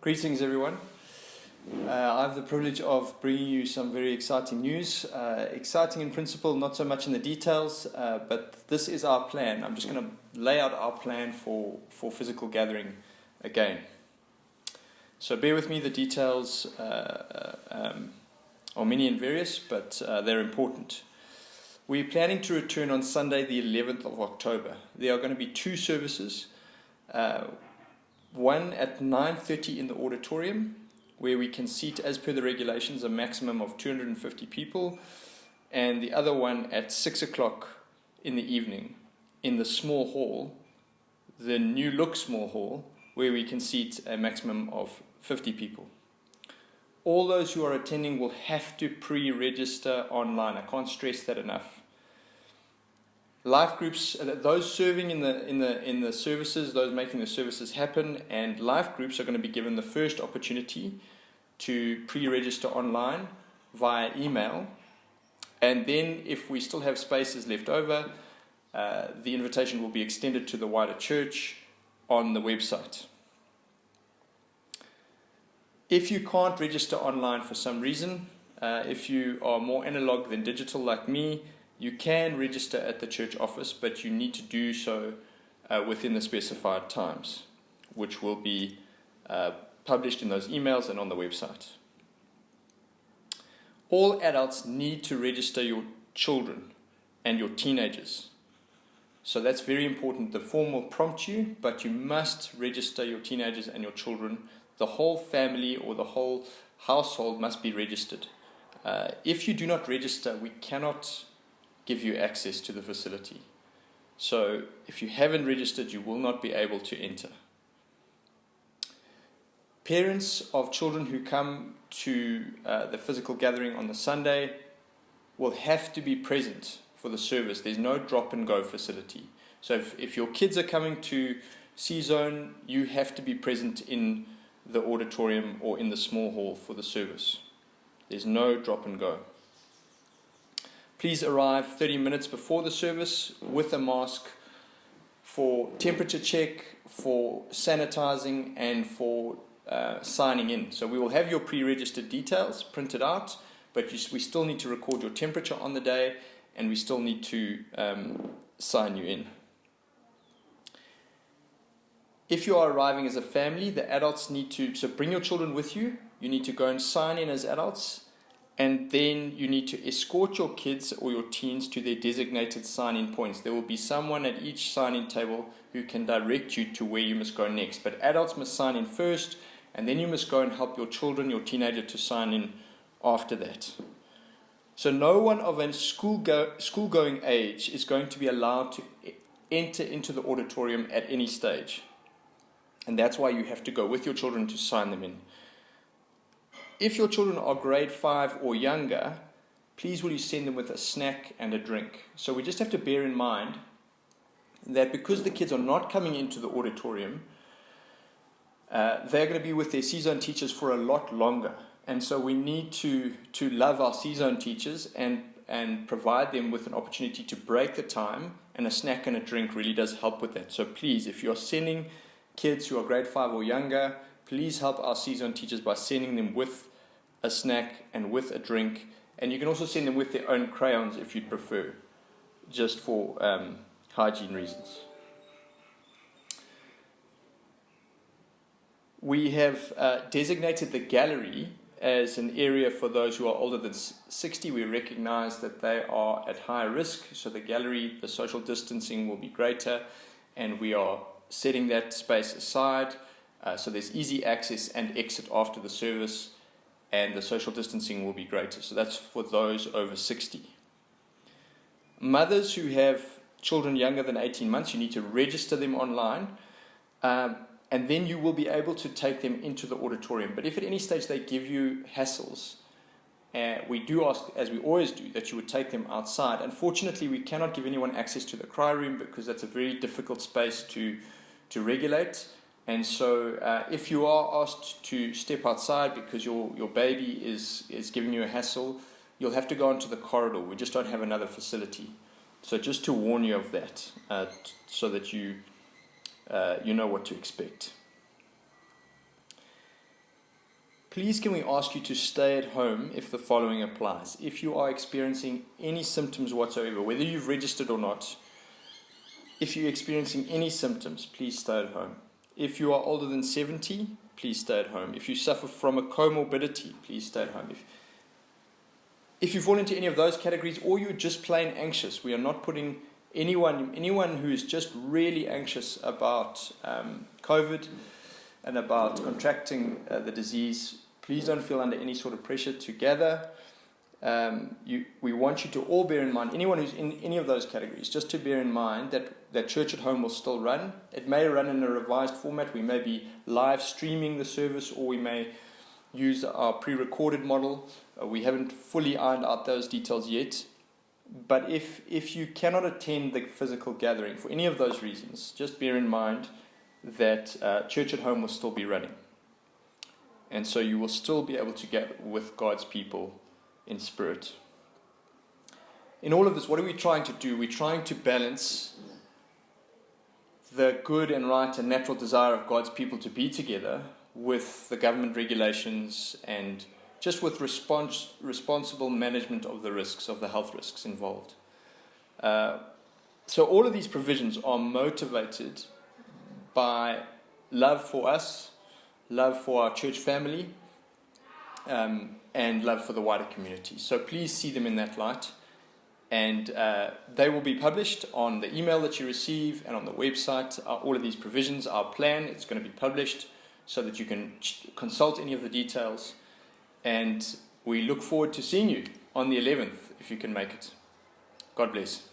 Greetings, everyone. I have the privilege of bringing you some very exciting news. Exciting in principle, not so much in the details, but this is our plan. I'm just going to lay out our plan for physical gathering again. So bear with me, the details are many and various, but they're important. We're planning to return on Sunday, the 11th of October. There are going to be two services. One at 9:30 in the auditorium, where we can seat, as per the regulations, a maximum of 250 people, and the other one at 6 o'clock in the evening in the small hall, the new look small hall, where we can seat a maximum of 50 people. All those who are attending will have to pre-register online. I can't stress that enough. Life groups, those serving in the services, those making the services happen, and life groups are going to be given the first opportunity to pre-register online via email. And then, if we still have spaces left over, the invitation will be extended to the wider church on the website. If you can't register online for some reason, if you are more analog than digital like me, you can register at the church office, but you need to do so within the specified times, which will be published in those emails and on the website. All adults need to register your children and your teenagers. So that's very important. The form will prompt you, but you must register your teenagers and your children. The whole family or the whole household must be registered. If you do not register, we cannot give you access to the facility. So if you haven't registered, you will not be able to enter. Parents of children who come to the physical gathering on the Sunday will have to be present for the service. There's no drop and go facility. So if your kids are coming to C-Zone, you have to be present in the auditorium or in the small hall for the service. There's no drop and go. Please arrive 30 minutes before the service with a mask for temperature check, for sanitizing, and for signing in. So we will have your pre-registered details printed out, but we still need to record your temperature on the day, and we still need to sign you in. If you are arriving as a family, the adults need to, so bring your children with you. You need to go and sign in as adults, and then you need to escort your kids or your teens to their designated sign-in points. There will be someone at each sign-in table who can direct you to where you must go next. But adults must sign in first, and then you must go and help your children, your teenager, to sign in after that. So no one of a school-going age is going to be allowed to enter into the auditorium at any stage. And that's why you have to go with your children to sign them in. If your children are grade 5 or younger, please will you send them with a snack and a drink. So we just have to bear in mind that because the kids are not coming into the auditorium, they're going to be with their C-Zone teachers for a lot longer. And so we need to love our C-Zone teachers and provide them with an opportunity to break the time, and a snack and a drink really does help with that. So please, if you're sending kids who are grade 5 or younger, please help our C-Zone teachers by sending them with a snack and with a drink. And you can also send them with their own crayons if you'd prefer, just for hygiene reasons. We have designated the gallery as an area for those who are older than 60. We recognize that they are at higher risk, so the gallery, the social distancing will be greater, and we are setting that space aside. So there's easy access and exit after the service, and the social distancing will be greater. So that's for those over 60. Mothers who have children younger than 18 months, you need to register them online, and then you will be able to take them into the auditorium. But if at any stage they give you hassles, we do ask, as we always do, that you would take them outside. Unfortunately, we cannot give anyone access to the cry room because that's a very difficult space to regulate. And so if you are asked to step outside because your baby is giving you a hassle, you'll have to go onto the corridor. We just don't have another facility. So just to warn you of that, so that you know what to expect. please can we ask you to stay at home if the following applies. If you are experiencing any symptoms whatsoever, whether you've registered or not, if you're experiencing any symptoms, please stay at home. If you are older than 70, please stay at home. If you suffer from a comorbidity, please stay at home. If you fall into any of those categories, or you're just plain anxious, we are not putting anyone who is just really anxious about COVID and about contracting the disease, please don't feel under any sort of pressure to gather. We want you to all bear in mind, anyone who's in any of those categories, just to bear in mind that Church at Home will still run. It may run in a revised format. We may be live streaming the service, or we may use our pre-recorded model. We haven't fully ironed out those details yet. But if you cannot attend the physical gathering for any of those reasons, just bear in mind that Church at Home will still be running. And so you will still be able to get with God's people in spirit. In all of this, what are we trying to do? We're trying to balance the good and right and natural desire of God's people to be together with the government regulations and just with responsible management of the risks, of the health risks involved. So all of these provisions are motivated by love for us, love for our church family, and love for the wider community. So please see them in that light. And they will be published on the email that you receive and on the website. All of these provisions, our plan, it's going to be published so that you can consult any of the details. And we look forward to seeing you on the 11th, if you can make it. God bless.